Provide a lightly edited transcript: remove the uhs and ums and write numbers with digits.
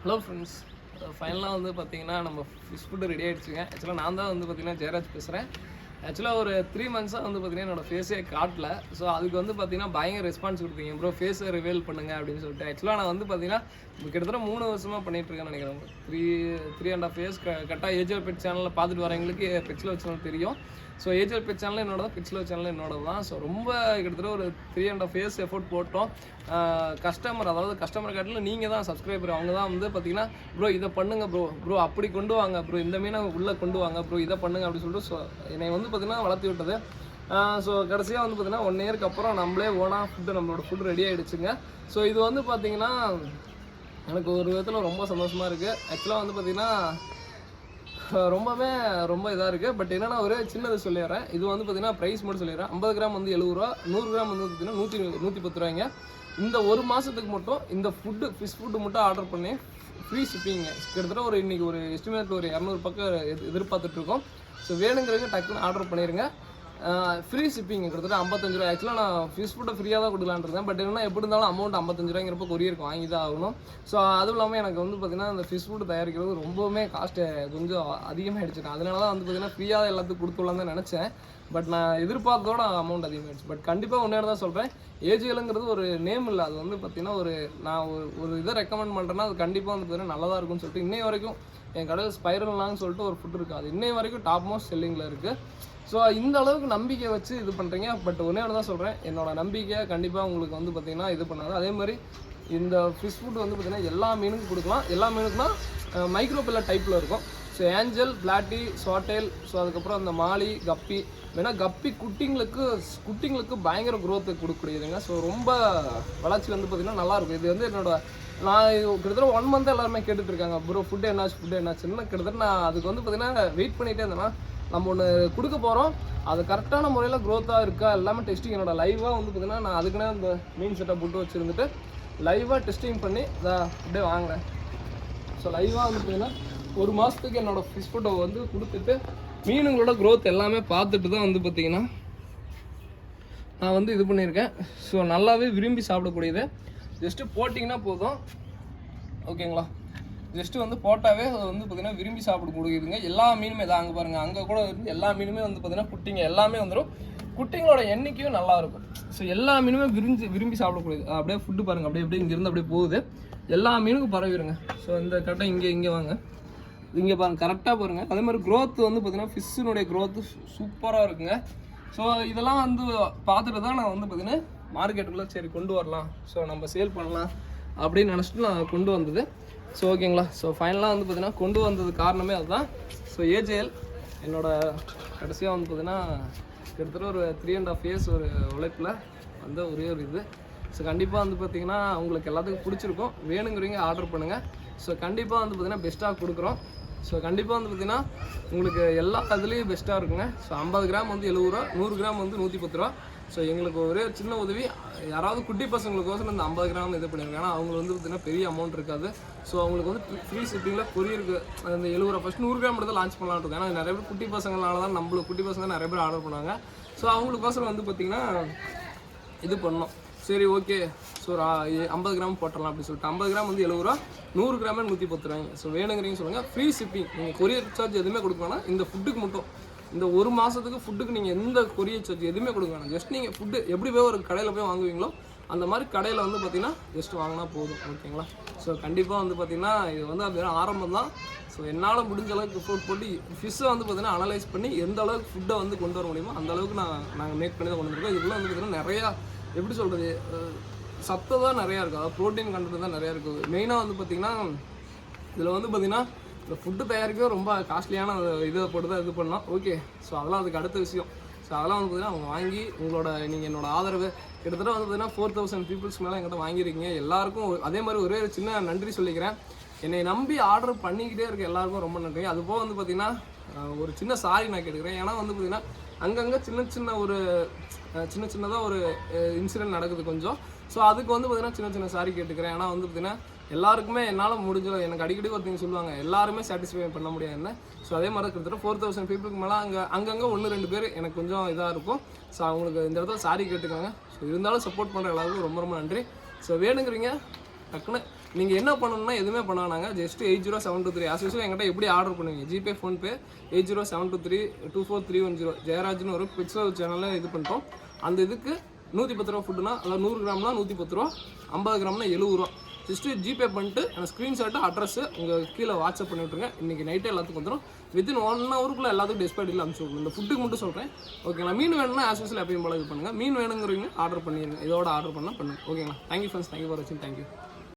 Hello friends, ஃபைனலாக வந்து பார்த்தீங்கன்னா நம்ம ஃபிஷ் ஃபுட்டு ரெடி ஆகிடுச்சுங்க. ஆக்சுவலாக நான் தான் வந்து பார்த்தீங்கன்னா ஜெயராஜ் பேசுகிறேன். ஆக்சுவலாக ஒரு 3 மந்த்ஸாக வந்து பார்த்தீங்கன்னா என்னோடய ஃபேஸே காட்டல. ஸோ அதுக்கு வந்து பார்த்தீங்கன்னா பயங்கர ரெஸ்பான்ஸ் கொடுத்தீங்க. ப்ரோ ஃபேஸை ரிவீல் பண்ணுங்கள் அப்படின்னு சொல்லிட்டு. ஆக்சுவலாக நான் வந்து பார்த்தீங்கன்னா கிட்டத்தட்ட 3 வருஷமாக பண்ணிகிட்ருக்கேன்னு நினைக்கிறேன். 3.5 இயர்ஸ் கரெக்டாக ஏஜிஎல் பெட் சேனலில் பார்த்துட்டு வரவங்களுக்கு பெட்ஸில் வச்சாலும் தெரியும். ஸோ ஏஜிஎல் பெட் சேனல் என்னோட தான், பெட்ஸில் சேனல் என்னோட தான். ஸோ ரொம்ப கிட்டத்தட்ட ஒரு 3.5 இயர்ஸ் எஃபோர்ட் போட்டோம். கஸ்டமர் காட்டில் நீங்கள் தான் சப்ஸ்கிரைபர். அவங்க தான் வந்து பார்த்தீங்கன்னா ப்ரோ இதை பண்ணுங்க ப்ரோ அப்படி கொண்டு வாங்க ப்ரோ, இந்த மீனை உள்ளே கொண்டு வாங்க ப்ரோ, இதை பண்ணுங்க அப்படின்னு சொல்லிட்டு ஸோ என்னை வந்து பார்த்தீங்கன்னா வளர்த்தி விட்டது. ஸோ கடைசியாக வந்து பார்த்தீங்கன்னா 1 இயருக்கு அப்புறம் நம்மளே ஓனாக நம்மளோட ஃபுட் ரெடி ஆகிடுச்சுங்க. ஸோ இது வந்து பார்த்தீங்கன்னா எனக்கு ஒரு விதத்தில் ரொம்ப சந்தோஷமாக இருக்குது. ஆக்சுவலாக வந்து பார்த்தீங்கன்னா ரொம்ப இதாக இருக்குது. பட் என்னென்னா ஒரு சின்னது சொல்லிடுறேன். இது வந்து பார்த்தீங்கன்னா ப்ரைஸ் மட்டும் சொல்லிடுறேன். 50 கிராம் வந்து 70 ரூபா, 100 கிராம் வந்து பார்த்தீங்கன்னா 110 ரூபாய்ங்க. இந்த ஒரு மாதத்துக்கு மட்டும் இந்த ஃபிஷ் ஃபுட்டு மட்டும் ஆர்டர் பண்ணி ஃப்ரீ ஷிப்பிங்க. கிட்டத்தட்ட ஒரு இன்றைக்கி ஒரு எஸ்டிமேட் ஒரு 200 பக்கம் எதிர்பார்த்துட்ருக்கோம். ஸோ வேணுங்கிறவங்க டக்குன்னு ஆர்டர் பண்ணிடுங்க. ஃப்ரீ ஷிப்பிங் கிட்டத்தட்ட 55 ரூபா. ஆக்சுவலாக நான் ஃபிஷ் ஃபுட்டை ஃப்ரீயாக தான் கொடுக்கலான்னு இருந்தேன். பட் என்னன்னா எப்படி இருந்தாலும் அமௌண்ட் 55 ரூபாய்ங்கிறப்ப கொரியருக்கு வாங்கி தான் ஆகணும். ஸோ அதுவும் இல்லாமல் எனக்கு வந்து பார்த்திங்கன்னா இந்த ஃபிஷ் ஃபுட்டு தயாரிக்கிறது ரொம்பவுமே காஸ்ட்டு கொஞ்சம் அதிகமாகிடுச்சு. அதனால தான் வந்து பார்த்திங்கன்னா ஃப்ரீயாக எல்லாத்துக்கும் கொடுத்துடலாம் தான் நினச்சேன். பட் நான் எதிர்பார்த்தோட அமௌண்ட் அதிகமாகிடுச்சு. பட் கண்டிப்பாக ஒன்றே தான் சொல்கிறேன், ஏஜிஎல்ங்கிறது ஒரு நேம் இல்லை. அது வந்து பார்த்திங்கன்னா நான் ஒரு இதை ரெக்கமெண்ட் பண்ணுறேன்னா அது கண்டிப்பாக வந்து பார்த்திங்கன்னா நல்லதாக இருக்கும்னு சொல்லிட்டு இன்னை வரைக்கும் என் கடையில் ஸ்பைரல்னான்னு சொல்லிட்டு ஒரு ஃபுட் இருக்குது. அது இன்னை வரைக்கும் டாப் மோஸ்ட் செல்லிங்கில் இருக்குது. ஸோ இந்த அளவுக்கு நம்பிக்கை வச்சு இது பண்ணுறீங்க. பட் ஒன்றே தான் சொல்கிறேன், என்னோடய நம்பிக்கையை கண்டிப்பாக உங்களுக்கு வந்து பார்த்திங்கன்னா இது பண்ணாது. அதே மாதிரி இந்த ஃபிஷ் ஃபுட் வந்து பார்த்திங்கன்னா எல்லா மீனுக்கும் கொடுக்கலாம். எல்லா மீனுக்குனா மைக்ரோ பில்லர் டைப்பில் இருக்கும். ஸோ ஏஞ்சல், பிளாட்டி, ஷார்டெயில், ஸோ அதுக்கப்புறம் அந்த மாலி, கப்பி. வேணால் கப்பி குட்டிங்களுக்கு பயங்கர குரோத்து கொடுக்கக்கூடியதுங்க. ஸோ ரொம்ப வளர்ச்சி வந்து பார்த்திங்கன்னா நல்லாயிருக்கும். இது வந்து நான் கிட்டத்தட்ட 1 மந்த் எல்லாருமே கேட்டுட்ருக்காங்க, ப்ரோ ஃபுட்டு என்னாச்சுன்னு. கிட்டத்தட்ட நான் அதுக்கு வந்து பார்த்திங்கன்னா வெயிட் பண்ணிகிட்டே இருந்தேன்னா நம்ம ஒன்று கொடுக்க போகிறோம், அது கரெக்டான முறையில் க்ரோத்தாக இருக்கா எல்லாமே டெஸ்டிங் என்னோட லைவாக வந்து பார்த்திங்கன்னா நான் அதுக்குன்னே அந்த மீன் செட்டை போட்டு வச்சுருந்துட்டு லைவாக டெஸ்டிங் பண்ணி அப்படியே வாங்கினேன். ஸோ லைவாக வந்து பார்த்திங்கன்னா 1 மாதத்துக்கு என்னோடய ஃபிஷ் ஃபுட்டை வந்து கொடுத்துட்டு மீனுங்களோட க்ரோத் எல்லாமே பார்த்துட்டு தான் வந்து பார்த்திங்கன்னா நான் வந்து இது பண்ணியிருக்கேன். ஸோ நல்லாவே விரும்பி சாப்பிடக்கூடியது. ஜஸ்ட்டு போட்டிங்கன்னா போதும், ஓகேங்களா? ஜஸ்ட்டு வந்து போட்டாவே அது வந்து பார்த்திங்கன்னா விரும்பி சாப்பிடக்கூடியதுங்க. எல்லா மீனுமே தான் அங்கே பாருங்கள், அங்கே கூட இருந்து எல்லா மீனுமே வந்து பார்த்திங்கன்னா குட்டிங்க எல்லாமே வந்துடும். குட்டிங்களோட எண்ணிக்கையும் நல்லாயிருக்கும். ஸோ எல்லா மீனுமே விரும்பி சாப்பிடக்கூடியது. அப்படியே ஃபுட்டு பாருங்கள், அப்படியே இங்கேருந்து அப்படியே போகுது. எல்லா மீனுக்கும் பரவிடுங்க. ஸோ இந்த கரெக்டாக இங்கே வாங்க, இங்கே பாருங்கள், கரெக்டாக பாருங்கள். அதே மாதிரி க்ரோத் வந்து பார்த்திங்கன்னா ஃபிஷ்ஷினுடைய க்ரோத்து சூப்பராக இருக்குங்க. ஸோ இதெல்லாம் வந்து பார்த்துட்டு தான் நான் வந்து பார்த்திங்கன்னா மார்க்கெட்டுக்குள்ளே சரி கொண்டு வரலாம், ஸோ நம்ம சேல் பண்ணலாம் அப்படின்னு நினச்சிட்டு நான் கொண்டு வந்தது. ஸோ ஓகேங்களா? ஸோ ஃபைனலாக வந்து பார்த்திங்கன்னா கொண்டு வந்தது காரணமே அதுதான். ஸோ ஏஜிஎல் என்னோடய கடைசியாக வந்து பார்த்திங்கன்னா கிட்டத்தட்ட ஒரு 3.5 இயர்ஸ் ஒரு உழைப்பில் வந்த ஒரே ஒரு இது. ஸோ கண்டிப்பாக வந்து பார்த்திங்கன்னா உங்களுக்கு எல்லாத்துக்கும் பிடிச்சிருக்கும். வேணுங்கிறவங்க ஆர்டர் பண்ணுங்கள். ஸோ கண்டிப்பாக வந்து பார்த்திங்கன்னா பெஸ்ட்டாக கொடுக்குறோம். ஸோ கண்டிப்பாக வந்து பார்த்திங்கன்னா உங்களுக்கு எல்லா இதுலேயும் பெஸ்ட்டாக இருக்குங்க. ஸோ 50 கிராம் வந்து 70 ரூபா, 100 கிராம் வந்து 110 ரூபா. ஸோ எங்களுக்கு ஒரே சின்ன உதவி, யாராவது குட்டி பசங்களுக்கோசரம் இந்த 50 கிராம் இது பண்ணியிருக்காங்க. ஆனால் அவங்க வந்து பார்த்திங்கன்னா பெரிய அமௌண்ட் இருக்காது. ஸோ அவங்களுக்கு வந்து ஃப்ரீ ஷிப்பிங்கில் கொரியருக்கு அந்த 70 ரூபா ஃபஸ்ட் 100 கிராம் மட்டும் தான் லான்ச் பண்ணலான்னு இருக்கோம். ஏன்னா நிறைய பேர் குட்டி பசங்களால தான் நம்மளுக்கு குட்டி பசங்க நிறைய பேர் ஆர்டர் பண்ணாங்க. ஸோ அவங்களுக்கோசரம் வந்து பார்த்திங்கன்னா இது பண்ணோம். சரி ஓகே, ஸோ ஒரு 50 கிராம் போட்டுடலாம் அப்படின்னு சொல்லிட்டு 50 கிராம் வந்து 70 ரூபா, 100 கிராமே 110 ரூபாய்ங்க. ஸோ வேணுங்கிறீங்க சொல்லுங்கள். ஃப்ரீ ஷிப்பிங், நீங்கள் கொரியர் சார்ஜ் எதுவுமே கொடுக்க வேணாம். இந்த ஃபுட்டுக்கு மட்டும், இந்த 1 மாதத்துக்கு ஃபுட்டுக்கு நீங்கள் எந்த கொரியர் சார்ஜ் எதுவுமே கொடுக்க வேணாம். ஜஸ்ட் நீங்கள் ஃபுட்டு எப்படி போய் ஒரு கடையில் போய் வாங்குவீங்களோ அந்த மாதிரி கடையில் வந்து பார்த்திங்கன்னா ஜஸ்ட் வாங்கினா போதும், ஓகேங்களா? ஸோ கண்டிப்பாக வந்து பார்த்திங்கன்னா இது வந்து அப்படின்னா ஆரம்பம் தான். ஸோ என்னால் முடிஞ்ச அளவுக்கு ஃபுட் போட்டு ஃபிஷ்ஷை வந்து பார்த்திங்கன்னா அனலைஸ் பண்ணி எந்த அளவுக்கு ஃபுட்டை வந்து கொண்டு வர முடியுமோ அந்த அளவுக்கு நாங்கள் மேக் பண்ணி தான் கொண்டு வந்துருக்கோம். இதுக்குள்ளே வந்து பார்த்திங்கன்னா நிறையா எப்படி சொல்கிறது, சத்து தான் நிறையா இருக்குது, அதாவது ப்ரோட்டீன் கண்டென்ட் தான் நிறையா இருக்குது. மெயினாக வந்து பார்த்திங்கன்னா இதில் வந்து பார்த்திங்கன்னா இந்த ஃபுட்டு தயாரிக்க ரொம்ப காஸ்ட்லியான இதை போட்டு தான் இது பண்ணலாம். ஓகே, ஸோ அதெல்லாம் அதுக்கு அடுத்த விஷயம். ஸோ அதெல்லாம் வந்து பார்த்திங்கன்னா அவங்க வாங்கி நீங்கள் என்னோட ஆதரவு கிட்டத்தட்ட வந்து பார்த்திங்கன்னா 4000 பீப்புள்ஸ் மேலே என்கிட்ட வாங்கியிருக்கீங்க. எல்லாருக்கும் அதே மாதிரி ஒரே சின்ன நன்றி சொல்லிக்கிறேன். என்னை நம்பி ஆர்டர் பண்ணிக்கிட்டே இருக்க எல்லாருக்கும் ரொம்ப நன்றி. அதுபோக வந்து பார்த்திங்கன்னா ஒரு சின்ன சாரி நான் கேட்டுக்கிறேன். ஏன்னா வந்து பார்த்திங்கன்னா அங்கங்கே சின்னதாக ஒரு இன்சிடென்ட் நடக்குது கொஞ்சம். ஸோ அதுக்கு வந்து பார்த்திங்கன்னா சின்ன சாரி கேட்டுக்கிறேன். ஏன்னா வந்து பார்த்திங்கன்னா எல்லாருக்குமே என்னால் முடிஞ்ச எனக்கு அடிக்கடி ஒருத்தங்க சொல்லுவாங்க எல்லாருமே சாட்டிஸ்ஃபை பண்ண முடியாது என்ன. ஸோ அதே மாதிரி கிட்டத்தட்ட 4000 பீப்புளுக்கு மேலே அங்கங்கே 1-2 பேர் எனக்கு கொஞ்சம் இதாக இருக்கும். ஸோ அவங்களுக்கு இந்த இடத்துல சாரி கேட்டுக்காங்க. ஸோ இருந்தாலும் சப்போர்ட் பண்ணுற எல்லாருக்கும் ரொம்ப நன்றி. ஸோ வேணுங்கிறீங்க டக்குன்னு நீங்கள் என்ன பண்ணணும்னா எதுவுமே பண்ணாங்க, ஜஸ்ட் 80723 ஆஸ் யூஸ்வல் என்கிட்ட எப்படி ஆர்டர் பண்ணுவீங்க, ஜிபே ஃபோன்பே 80723243310 ஜெயராஜ்னு ஒரு பிக்சல் சேனலில் இது பண்ணிட்டோம். அந்த இதுக்கு 110 ரூபா ஃபுட்டுனா, அதாவது 100 கிராம்னா 110 ரூபா, 50 கிராம்னா 70 ரூபா. ஜஸ்ட்டு ஜிபே பண்ணிட்டு எனக்கு ஸ்க்ரீன்ஷாட்டு அட்ரஸ்ஸு உங்கள் கீழே வாட்ஸ்அப் பண்ணி விட்ருங்க. இன்றைக்கி நைட்டே எல்லாத்துக்கும் வந்துடும். வித்தின் 1 ஹவருக்குள்ளே எல்லாத்துக்கும் டிஸ்பேட்டில் அனுப்பிச்சி விட்ருங்க. இந்த ஃபுட்டுக்கு மட்டும் சொல்கிறேன், ஓகேங்களா? மீன் வேணும்னா ஆஸ் யூஸ்வல் எப்பயும் போல இது பண்ணுங்கள். மீன் வேணுங்கிறவங்க ஆர்டர் பண்ணிடுங்க, இதோட ஆர்டர் பண்ணால் பண்ணுங்கள், ஓகேங்களா? தேங்க்யூ ஃப்ரெண்ட்ஸ், தேங்க்யூ ஃபார் வாட்சிங், தேங்க்யூ.